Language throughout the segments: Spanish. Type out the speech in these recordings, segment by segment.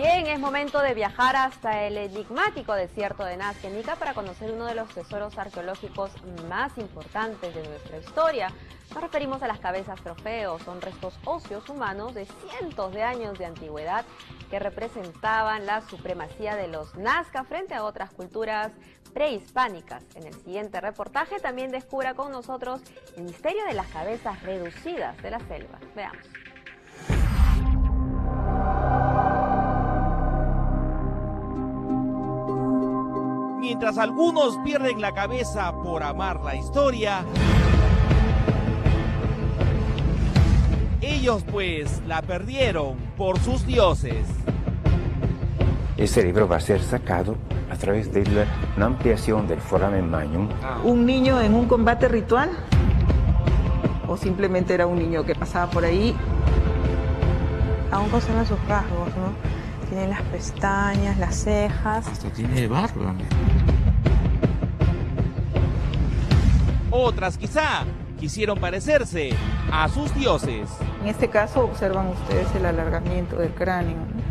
Bien, es momento de viajar hasta el enigmático desierto de Nazca, en Ica, para conocer uno de los tesoros arqueológicos más importantes de nuestra historia. Nos referimos a las cabezas trofeo. Son restos óseos humanos de cientos de años de antigüedad que representaban la supremacía de los Nazca frente a otras culturas prehispánicas. En el siguiente reportaje también descubra con nosotros el misterio de las cabezas reducidas de la selva. Veamos. Mientras algunos pierden la cabeza por amar la historia, ellos pues la perdieron por sus dioses. El cerebro va a ser sacado a través de una ampliación del foramen magnum. ¿Un niño en un combate ritual? ¿O simplemente era un niño que pasaba por ahí? Aún conserva sus rasgos, ¿no? Tiene las pestañas, las cejas. Hasta tiene barba. Otras quizá quisieron parecerse a sus dioses. En este caso observan ustedes el alargamiento del cráneo, ¿no?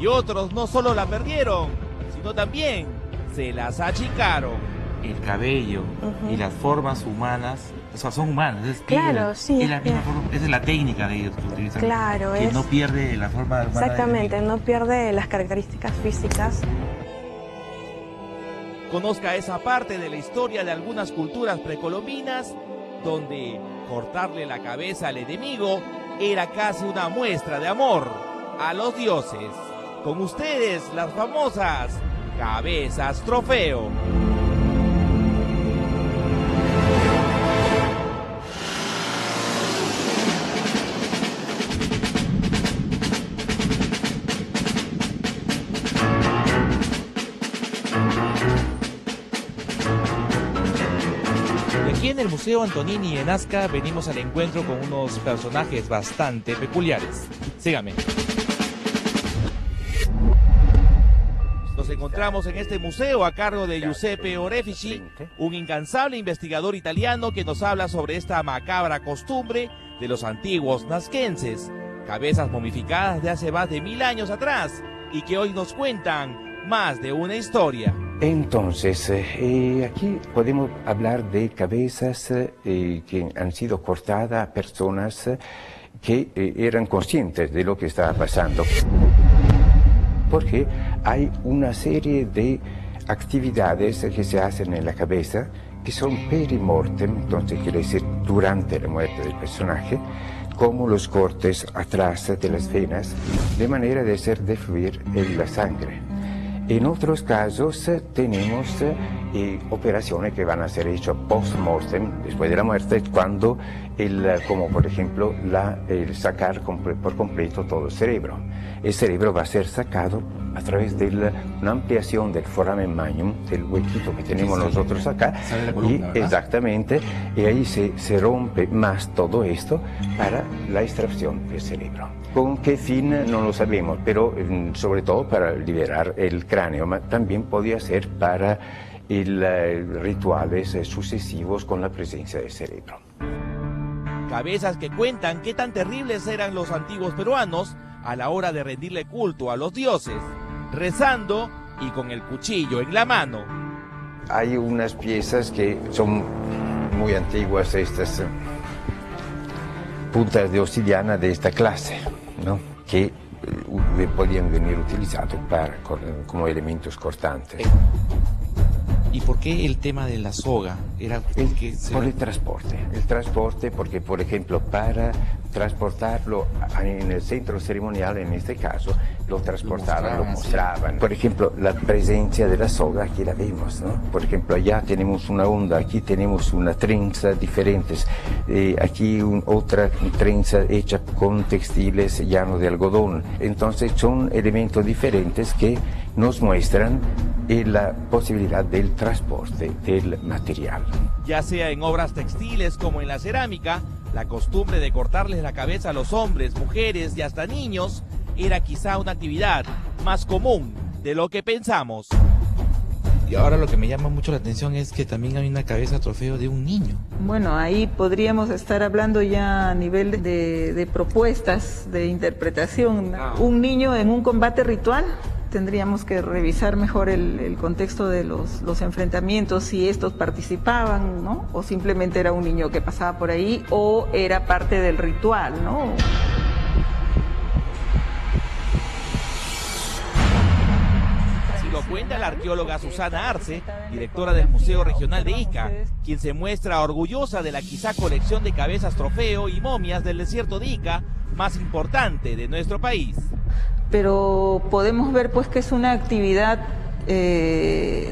Y otros no solo la perdieron, sino también se las achicaron. El cabello y las formas humanas, o sea, son humanas. Claro, sí. Es la misma forma, esa es la técnica de ellos que utilizan. Claro, que no pierde la forma humana. Exactamente, no pierde las características físicas. Conozca esa parte de la historia de algunas culturas precolombinas donde cortarle la cabeza al enemigo era casi una muestra de amor a los dioses. Con ustedes, las famosas cabezas trofeo. Aquí en el Museo Antonini en Nazca venimos al encuentro con unos personajes bastante peculiares. Sígame. Nos encontramos en este museo a cargo de Giuseppe Orefici, un incansable investigador italiano que nos habla sobre esta macabra costumbre de los antiguos nazquenses, cabezas momificadas de hace más de 1000 años atrás y que hoy nos cuentan más de una historia. Entonces, aquí podemos hablar de cabezas que han sido cortadas a personas que eran conscientes de lo que estaba pasando. Porque hay una serie de actividades que se hacen en la cabeza que son perimortem, entonces quiere decir durante la muerte del personaje, como los cortes atrás de las venas, de manera de hacer defluir la sangre. En otros casos tenemos operaciones que van a ser hechas post-mortem, después de la muerte, cuando como por ejemplo el sacar por completo todo el cerebro. El cerebro va a ser sacado a través de una ampliación del foramen magnum, del huequito que tenemos nosotros acá, columna, y exactamente, y ahí se rompe más todo esto para la extracción del cerebro. ¿Con qué fin? No lo sabemos, pero sobre todo para liberar el cráneo, pero también podía ser para rituales sucesivos con la presencia del cerebro. Cabezas que cuentan qué tan terribles eran los antiguos peruanos a la hora de rendirle culto a los dioses, rezando y con el cuchillo en la mano. Hay unas piezas que son muy antiguas, estas puntas de obsidiana de esta clase, ¿no? Que podían venir utilizados como elementos cortantes. ¿Y por qué el tema de la soga? Por el transporte, porque por ejemplo para transportarlo en el centro ceremonial, en este caso, lo transportaban, lo mostraban. Sí. Por ejemplo, la presencia de la soga, aquí la vemos, ¿no? Por ejemplo, allá tenemos una onda, aquí tenemos una trenza diferentes, aquí otra trenza hecha con textiles llanos de algodón. Entonces son elementos diferentes que nos muestran la posibilidad del transporte del material. Ya sea en obras textiles como en la cerámica, la costumbre de cortarles la cabeza a los hombres, mujeres y hasta niños era quizá una actividad más común de lo que pensamos. Y ahora lo que me llama mucho la atención es que también hay una cabeza trofeo de un niño. Bueno, ahí podríamos estar hablando ya a nivel de propuestas, de interpretación. Un niño en un combate ritual, tendríamos que revisar mejor el contexto de los enfrentamientos, si estos participaban, ¿no? O simplemente era un niño que pasaba por ahí, o era parte del ritual, ¿no? Lo cuenta la arqueóloga Susana Arce, directora del Museo Regional de Ica, quien se muestra orgullosa de la quizá colección de cabezas trofeo y momias del desierto de Ica más importante de nuestro país. Pero podemos ver pues que es una actividad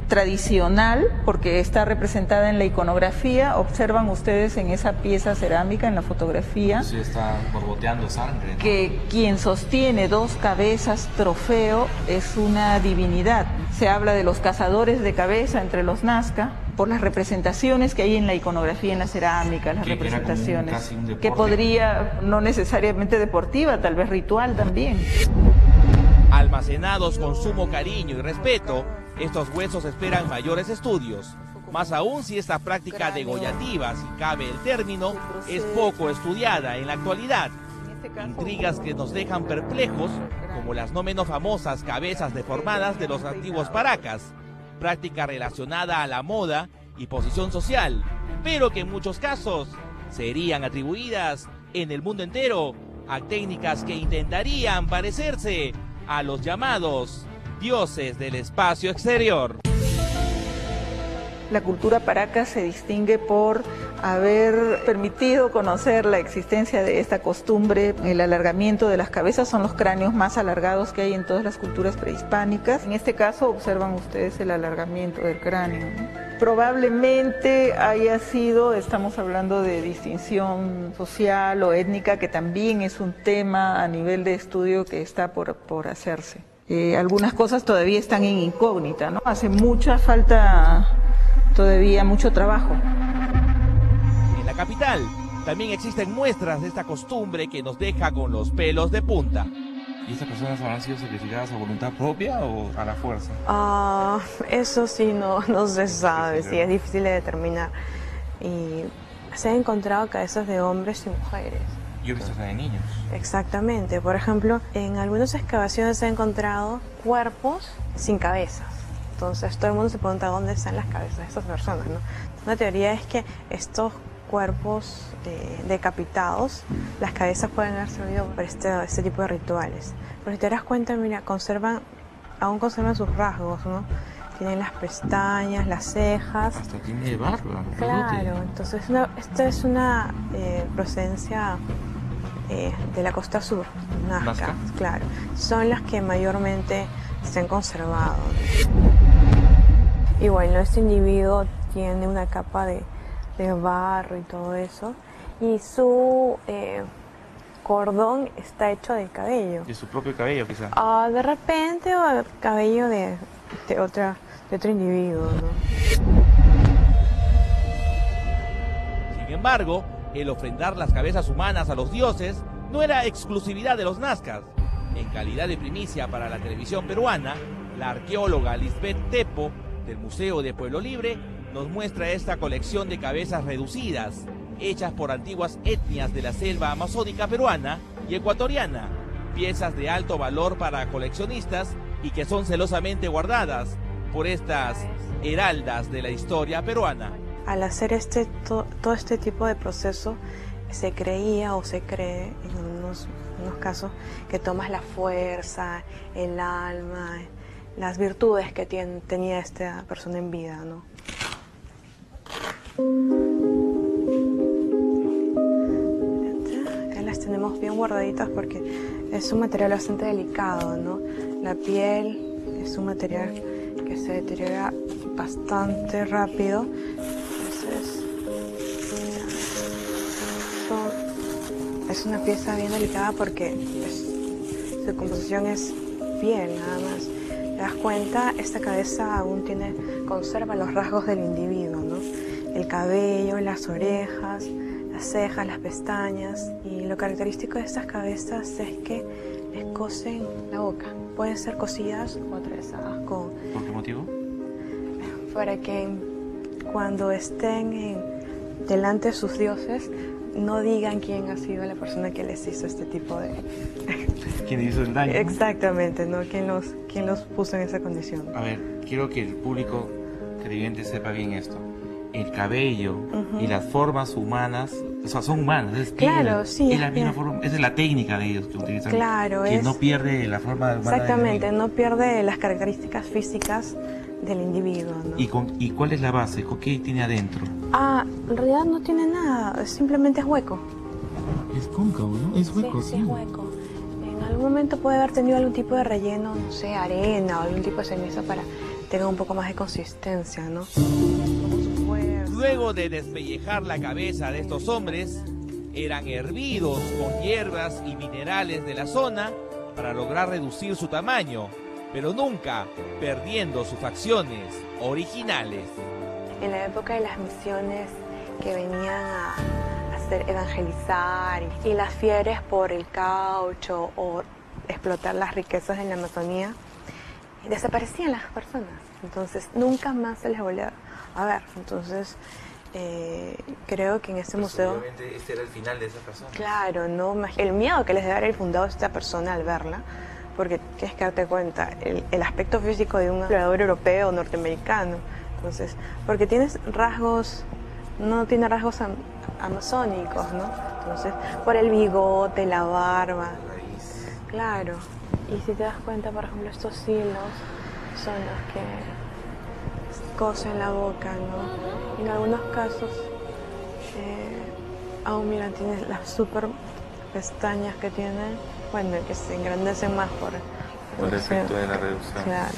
tradicional, porque está representada en la iconografía. Observan ustedes en esa pieza cerámica, en la fotografía, Sí, está borboteando sangre, ¿no? que quien sostiene dos cabezas trofeo es una divinidad. Se habla de los cazadores de cabeza entre los Nazca, por las representaciones que hay en la iconografía, en la cerámica, las representaciones, casi un deporte. que podría, no necesariamente deportiva, tal vez ritual también. Almacenados con sumo cariño y respeto, estos huesos esperan mayores estudios. Más aún si esta práctica degollativa, si cabe el término, es poco estudiada en la actualidad. Intrigas que nos dejan perplejos, como las no menos famosas cabezas deformadas de los antiguos paracas, práctica relacionada a la moda y posición social, pero que en muchos casos serían atribuidas en el mundo entero a técnicas que intentarían parecerse a los llamados dioses del espacio exterior. La cultura paraca se distingue por haber permitido conocer la existencia de esta costumbre. El alargamiento de las cabezas son los cráneos más alargados que hay en todas las culturas prehispánicas. En este caso observan ustedes el alargamiento del cráneo, ¿no? Probablemente haya sido, estamos hablando de distinción social o étnica, que también es un tema a nivel de estudio que está por hacerse. Algunas cosas todavía están en incógnita, ¿no? Hace mucha falta todavía mucho trabajo. En la capital también existen muestras de esta costumbre que nos deja con los pelos de punta. ¿Y estas personas habrán sido sacrificadas a voluntad propia o a la fuerza? Eso sí, no se sabe, sí, es difícil de determinar. Y se han encontrado cabezas de hombres y mujeres. Yo he visto hasta de niños. Exactamente. Por ejemplo, en algunas excavaciones se han encontrado cuerpos sin cabezas. Entonces todo el mundo se pregunta dónde están las cabezas de estas personas, ¿no? Una teoría es que estos cuerpos decapitados, las cabezas pueden haber servido para este tipo de rituales. Pero si te das cuenta, mira, aún conservan sus rasgos, ¿no? Tienen las pestañas, las cejas. Hasta tiene barba. Claro, entonces esta es una procedencia de la costa sur, Nazca, claro. Son las que mayormente se han conservado. Y bueno, este individuo tiene una capa de barro y todo eso, y su cordón está hecho de cabello. De su propio cabello, quizás. De repente, o cabello de otro individuo, ¿no? Sin embargo, el ofrendar las cabezas humanas a los dioses no era exclusividad de los nazcas. En calidad de primicia para la televisión peruana, la arqueóloga Lisbeth Tepo, del Museo de Pueblo Libre, nos muestra esta colección de cabezas reducidas, hechas por antiguas etnias de la selva amazónica peruana y ecuatoriana, piezas de alto valor para coleccionistas y que son celosamente guardadas por estas heraldas de la historia peruana. Al hacer todo este tipo de proceso, se creía o se cree en unos casos que tomas la fuerza, el alma, las virtudes que tenía esta persona en vida, ¿no? Acá las tenemos bien guardaditas porque es un material bastante delicado, ¿no? La piel es un material que se deteriora bastante rápido. Entonces, es una pieza bien delicada porque su composición es piel, nada más. ¿Te das cuenta? Esta cabeza aún conserva los rasgos del individuo, ¿no? El cabello, las orejas, las cejas, las pestañas. Y lo característico de estas cabezas es que les cosen la boca. Pueden ser cosidas o atravesadas con... ¿Por qué motivo? para que cuando estén delante de sus dioses no digan quién ha sido la persona que les hizo este tipo de... ¿Quién hizo el daño? Exactamente, ¿no? ¿Quién los puso en esa condición? A ver, quiero que el público televidente sepa bien esto. El cabello y las formas humanas, o sea, son humanas. Es claro, sí. Es la misma forma, esa es la técnica de ellos que utilizan. Claro, que no pierde la forma humana. Exactamente, no pierde las características físicas del individuo, ¿no? ¿Y cuál es la base? ¿Qué tiene adentro? En realidad no tiene nada, simplemente es hueco. Es cóncavo, ¿no? Es hueco, sí. Sí, es hueco. En algún momento puede haber tenido algún tipo de relleno, no sé, arena o algún tipo de ceniza para tener un poco más de consistencia, ¿no? Luego de despellejar la cabeza de estos hombres, eran hervidos con hierbas y minerales de la zona para lograr reducir su tamaño, pero nunca perdiendo sus facciones originales. En la época de las misiones que venían a hacer evangelizar y las fiebres por el caucho o explotar las riquezas en la Amazonía, desaparecían las personas. Entonces nunca más se les volvía a ver. Entonces creo que en este museo... Obviamente este era el final de esa persona. Claro, ¿no? El miedo que les debe haber fundado esta persona al verla, porque tienes que darte cuenta, el aspecto físico de un explorador europeo o norteamericano. Entonces, porque tienes rasgos, no tiene rasgos amazónicos, ¿no? Entonces, por el bigote, la barba. Claro. Y si te das cuenta, por ejemplo, estos hilos son los que cosen la boca, ¿no? En algunos casos, mira, tiene las super pestañas que tiene, bueno, que se engrandecen más por el efecto de la reducción. Claro.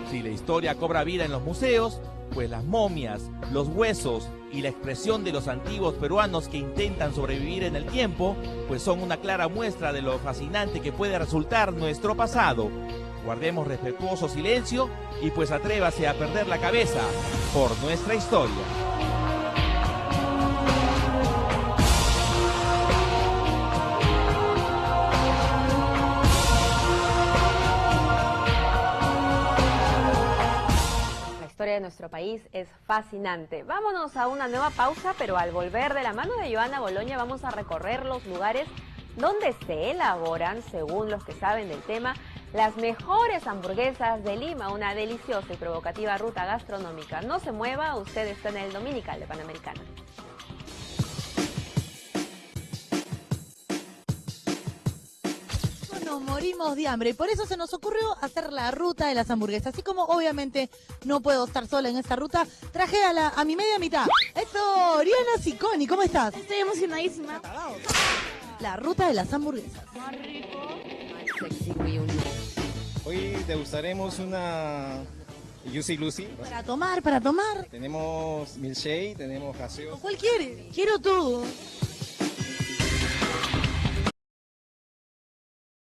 Si la historia cobra vida en los museos, pues las momias, los huesos y la expresión de los antiguos peruanos que intentan sobrevivir en el tiempo, pues son una clara muestra de lo fascinante que puede resultar nuestro pasado. Guardemos respetuoso silencio y pues atrévase a perder la cabeza por nuestra historia. La historia de nuestro país es fascinante. Vámonos a una nueva pausa, pero al volver de la mano de Joana Boloña vamos a recorrer los lugares donde se elaboran, según los que saben del tema, las mejores hamburguesas de Lima, una deliciosa y provocativa ruta gastronómica. No se mueva, usted está en el Dominical de Panamericana. Nos morimos de hambre y por eso se nos ocurrió hacer la ruta de las hamburguesas. Así como obviamente no puedo estar sola en esta ruta, traje a mi media mitad. Esto, Oriana Cicconi, ¿cómo estás? Estoy emocionadísima. La ruta de las hamburguesas. Más rico. Hoy degustaremos una Juicy Lucy. Para tomar. Tenemos milkshake, tenemos gaseosa. ¿Cuál quieres? Quiero todo.